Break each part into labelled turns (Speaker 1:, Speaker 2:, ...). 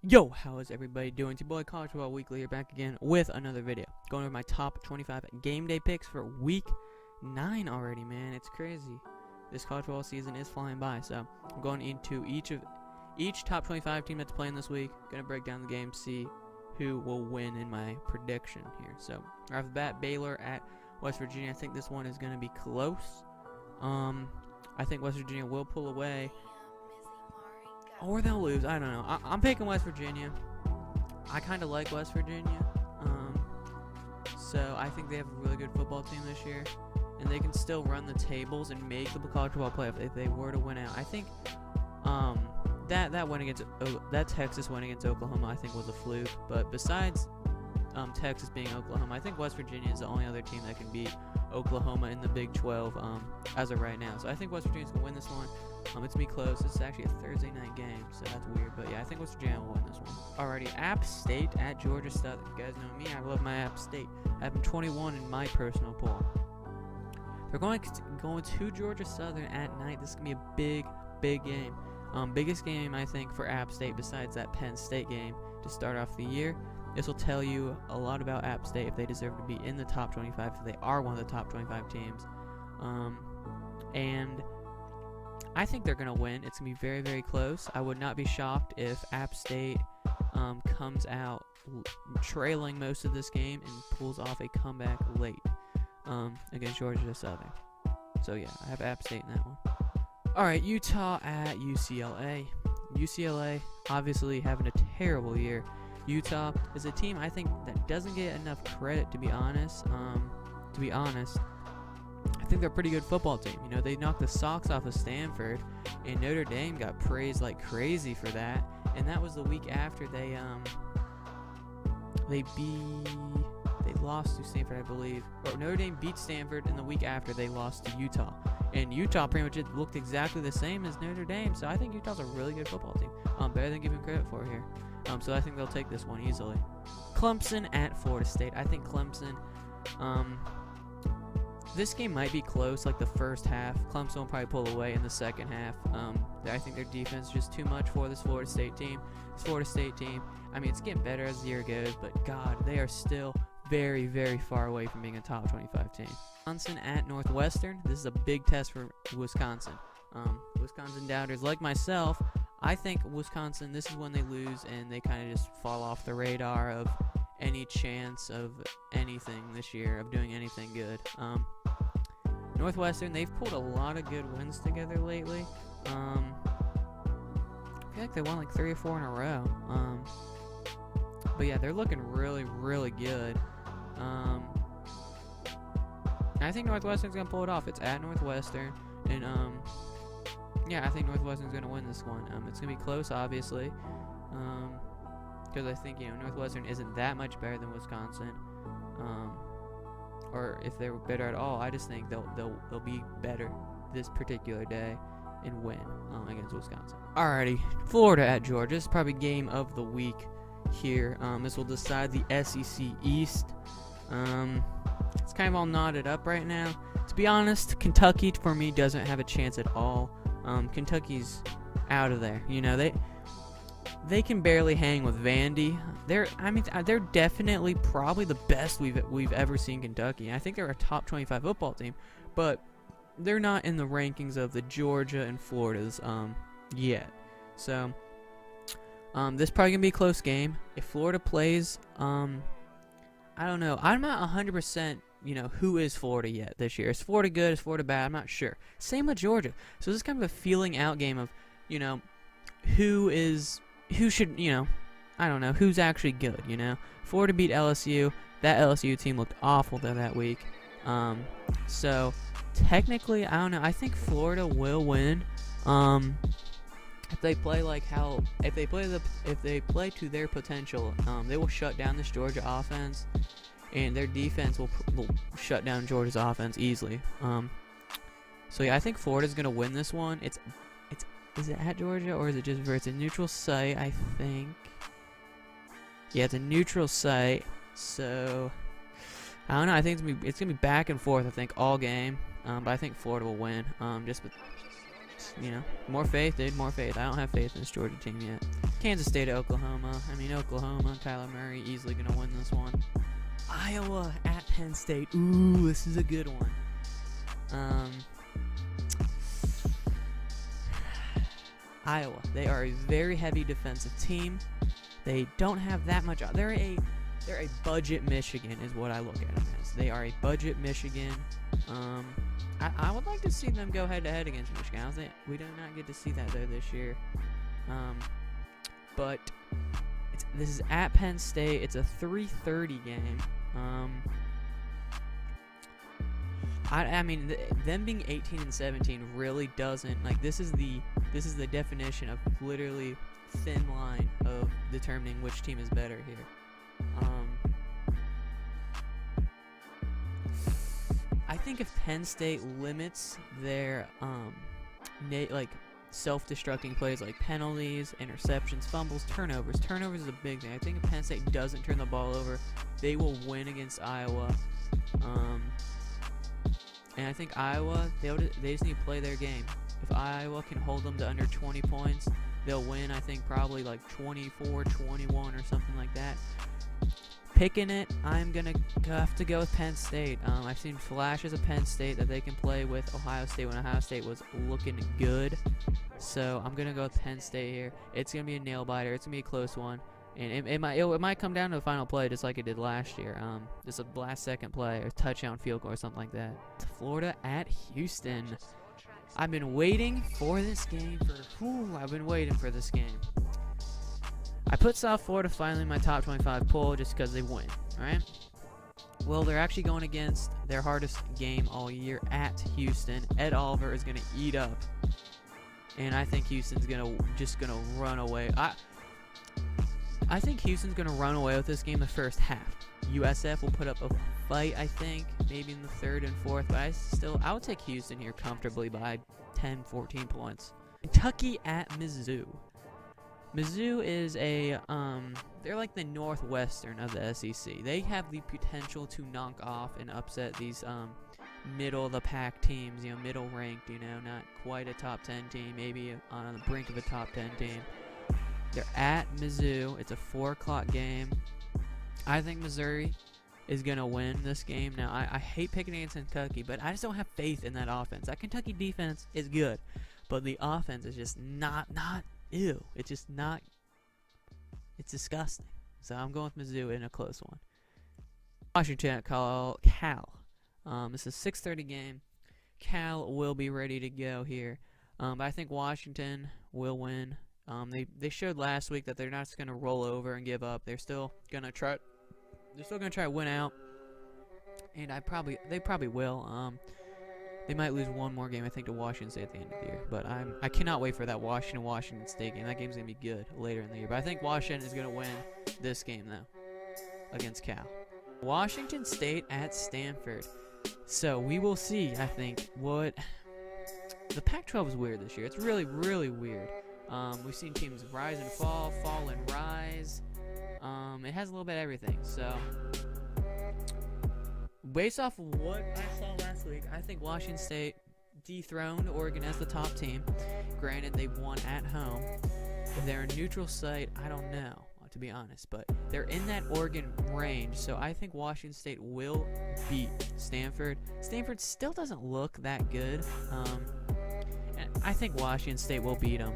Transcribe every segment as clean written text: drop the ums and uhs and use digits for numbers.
Speaker 1: Yo, how is everybody doing? It's your boy College Football Weekly here, back again with another video. Going over my top 25 game day picks for week 9 already, man. It's crazy. This college football season is flying by, so I'm going into each top 25 team that's playing this week. Gonna break down the game, see who will win in my prediction here. So, right off the bat, Baylor at West Virginia. I think this one is gonna be close. I think West Virginia will pull away. Or they'll lose. I don't know. I'm picking West Virginia. I kind of like West Virginia. So I think they have a really good football team this year. And they can still run the tables and make the college football playoff if they were to win out. I think that win against that Texas win against Oklahoma I think was a fluke. But besides Texas being Oklahoma, I think West Virginia is the only other team that can beat Oklahoma in the Big 12 as of right now. So I think West Virginia's going to win this one. It's going to be close. It's actually a Thursday night game, so that's weird. But yeah, I think West Virginia will win this one. Alrighty, App State at Georgia Southern. You guys know me. I love my App State. I have them 21 in my personal poll. They're going to Georgia Southern at night. This is going to be a big game. Biggest game, I think, for App State besides that Penn State game to start off the year. This will tell you a lot about App State, if they deserve to be in the top 25, if they are one of the top 25 teams. And I think they're going to win. It's going to be very, very close. I would not be shocked if App State comes out trailing most of this game and pulls off a comeback late against Georgia Southern. So, yeah, I have App State in that one. All right, Utah at UCLA. UCLA obviously having a terrible year. Utah is a team I think that doesn't get enough credit, to be honest. I think they're a pretty good football team. You know, they knocked the socks off of Stanford, and Notre Dame got praised like crazy for that. And that was the week after they lost to Stanford, I believe. Or Notre Dame beat Stanford, and the week after they lost to Utah. And Utah pretty much looked exactly the same as Notre Dame. So I think Utah's a really good football team. Better than giving credit for here. So I think they'll take this one easily. Clemson at Florida State. I think Clemson, this game might be close, like the first half. Clemson will probably pull away in the second half. I think their defense is just too much for this Florida State team. I mean, it's getting better as the year goes, but God, they are still very, very far away from being a top 25 team. Wisconsin at Northwestern. This is a big test for Wisconsin. Wisconsin doubters like myself, I think Wisconsin, this is when they lose and they kind of just fall off the radar of any chance of anything this year, of doing anything good. Northwestern, they've pulled a lot of good wins together lately. I feel like they won like 3 or 4 in a row. But yeah, they're looking really, really good. I think Northwestern's going to pull it off. It's at Northwestern. And, yeah, I think Northwestern's going to win this one. It's going to be close, obviously. Because I think, Northwestern isn't that much better than Wisconsin. Or if they were better at all, I just think they'll be better this particular day and win against Wisconsin. Alrighty, Florida at Georgia. This is probably game of the week here. This will decide the SEC East. It's kind of all knotted up right now. To be honest, Kentucky for me doesn't have a chance at all. Kentucky's out of there. They can barely hang with Vandy. They're definitely probably the best we've ever seen Kentucky. I think they're a top 25 football team, but they're not in the rankings of the Georgia and Florida's yet. So this is probably gonna be a close game. If Florida plays, I don't know. I'm not 100%. Who is Florida yet this year? Is Florida good? Is Florida bad? I'm not sure. Same with Georgia. So this is kind of a feeling out game of, who should, I don't know, who's actually good, Florida beat LSU. That LSU team looked awful that week. So technically, I don't know. I think Florida will win. If they play if they play to their potential, they will shut down this Georgia offense, and their defense will shut down Georgia's offense easily. So yeah, I think Florida's gonna win this one. Is it at Georgia or is it just it's a neutral site? I think. Yeah, it's a neutral site. So I don't know. I think it's gonna be back and forth. I think all game. But I think Florida will win. Just with more faith, dude. More faith. I don't have faith in this Georgia team yet. Kansas State at Oklahoma. I mean, Oklahoma, Kyler Murray easily going to win this one. Iowa at Penn State. Ooh, this is a good one. Iowa. They are a very heavy defensive team. They don't have that much. They're a budget Michigan is what I look at them as. They are a budget Michigan. I would like to see them go head-to-head against Michigan. We do not get to see that, though, this year. But this is at Penn State. It's a 3:30 game. I mean, them being 18 and 17 really doesn't, like, this is the definition of literally thin line of determining which team is better here. I think if Penn State limits their self-destructing plays like penalties, interceptions, fumbles, turnovers is a big thing. I think if Penn State doesn't turn the ball over, they will win against Iowa. And I think Iowa, they just need to play their game. If Iowa can hold them to under 20 points, they'll win, I think, probably like 24-21 or something like that. Picking it, I'm going to have to go with Penn State. I've seen flashes of Penn State that they can play with Ohio State when Ohio State was looking good. So I'm going to go with Penn State here. It's going to be a nail-biter. It's going to be a close one. And it might come down to the final play just like it did last year. Just a last-second play or touchdown field goal or something like that. Florida at Houston. I've been waiting for this game I put South Florida finally in my top 25 poll just because they win, alright? Well, they're actually going against their hardest game all year at Houston. Ed Oliver is going to eat up. And I think Houston's just going to run away. I think Houston's going to run away with this game the first half. USF will put up a fight, I think, maybe in the third and fourth, but I would take Houston here comfortably by 10, 14 points. Kentucky at Mizzou. Mizzou is they're like the Northwestern of the SEC. They have the potential to knock off and upset these middle-of-the-pack teams, middle-ranked, not quite a top 10 team, maybe on the brink of a top 10 team. They're at Mizzou. It's a 4 o'clock game. I think Missouri is going to win this game. Now, I hate picking against Kentucky, but I just don't have faith in that offense. That Kentucky defense is good, but the offense is just not ew. It's just not. It's disgusting. So I'm going with Mizzou in a close one. Washington at Cal. This is a 6:30 game. Cal will be ready to go here. But I think Washington will win. They showed last week that they're not just going to roll over and give up. They're still going to try. They're still going to try to win out. And they probably will. They might lose one more game, I think, to Washington State at the end of the year. But I cannot wait for that Washington State game. That game's going to be good later in the year. But I think Washington is going to win this game, though, against Cal. Washington State at Stanford. So we will see, I think, what... The Pac-12 is weird this year. It's really, really weird. We've seen teams rise and fall and rise. It has a little bit of everything. So... based off of what I saw last week, I think Washington State dethroned Oregon as the top team. Granted, they won at home. If they're a neutral site, I don't know, to be honest. But they're in that Oregon range, so I think Washington State will beat Stanford. Stanford still doesn't look that good. And I think Washington State will beat them.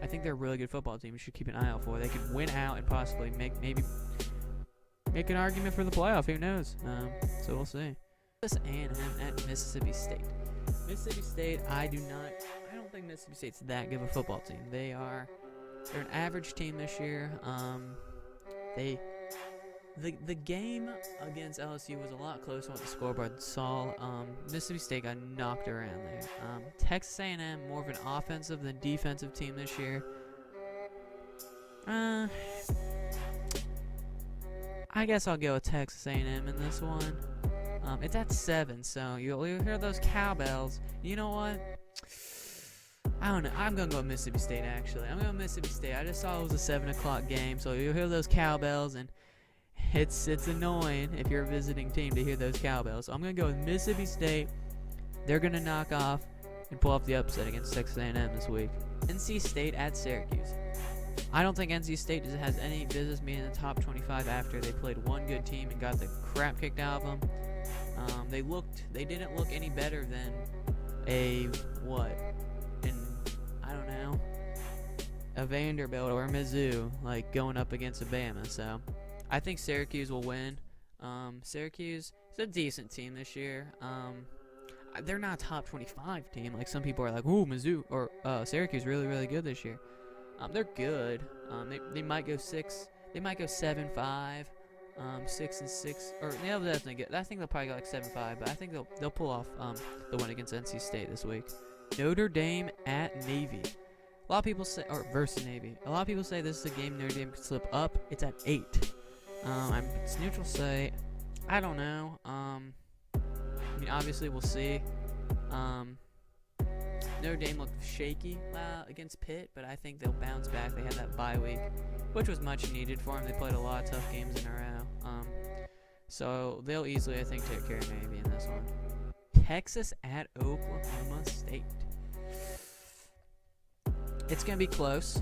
Speaker 1: I think they're a really good football team. You should keep an eye out for. They could win out and possibly make an argument for the playoff. Who knows? So we'll see. A&M at Mississippi State. Mississippi State, I don't think Mississippi State's that good of a football team. They're an average team this year. The game against LSU was a lot closer than what the scoreboard saw. Mississippi State got knocked around there. Texas A&M, more of an offensive than defensive team this year. I guess I'll go with Texas A&M in this one. It's at 7, so you'll hear those cowbells. You know what? I don't know. I'm going to go with Mississippi State, actually. I'm going to go with Mississippi State. I just saw it was a 7 o'clock game, so you'll hear those cowbells, and it's annoying if you're a visiting team to hear those cowbells. So I'm going to go with Mississippi State. They're going to knock off and pull off the upset against Texas A&M this week. NC State at Syracuse. I don't think NC State has any business being in the top 25 after they played one good team and got the crap kicked out of them. They didn't look any better than a Vanderbilt or Mizzou, like going up against Bama. So I think Syracuse will win. Syracuse is a decent team this year. They're not a top 25 team. Like some people are like, ooh, Mizzou or Syracuse really, really good this year. They're good. They might go 6. They might go 7-5, 6-6, or they'll definitely get. I think they'll probably go like 7-5, but I think they'll pull off the win against NC State this week. Notre Dame at Navy. A lot of people say, or versus Navy. A lot of people say this is a game Notre Dame could slip up. It's at 8. It's neutral site. I don't know. I mean, obviously we'll see. Notre Dame looked shaky against Pitt, but I think they'll bounce back. They had that bye week, which was much needed for them. They played a lot of tough games in a row. So they'll easily, I think, take care of Navy in this one. Texas at Oklahoma State. It's going to be close.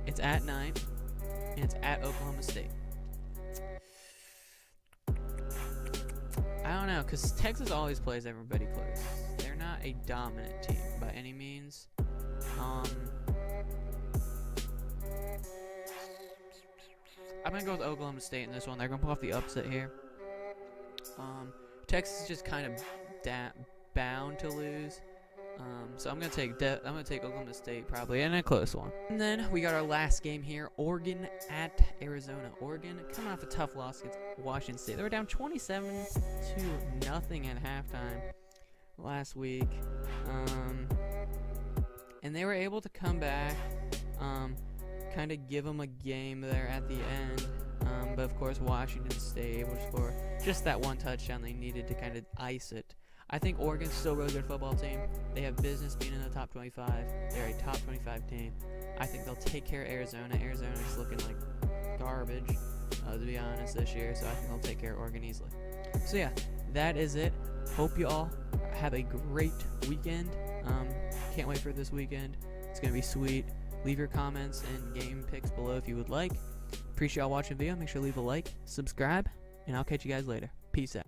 Speaker 1: It's at 9, and it's at Oklahoma State. I don't know, because Texas always plays everybody close. They're not a dominant team by any means. I'm going to go with Oklahoma State in this one. They're going to pull off the upset here. Texas is just kind of bound to lose. So I'm gonna take Oklahoma State probably in a close one. And then we got our last game here, Oregon at Arizona. Oregon coming off a tough loss against Washington State. They were down 27-0 at halftime last week, and they were able to come back, kind of give them a game there at the end. But of course, Washington State able to score just that one touchdown they needed to kind of ice it. I think Oregon's still a really good football team. They have business being in the top 25. They're a top 25 team. I think they'll take care of Arizona. Arizona's looking like garbage, to be honest, this year. So I think they'll take care of Oregon easily. So yeah, that is it. Hope you all have a great weekend. Can't wait for this weekend. It's going to be sweet. Leave your comments and game picks below if you would like. Appreciate y'all watching the video. Make sure to leave a like, subscribe, and I'll catch you guys later. Peace out.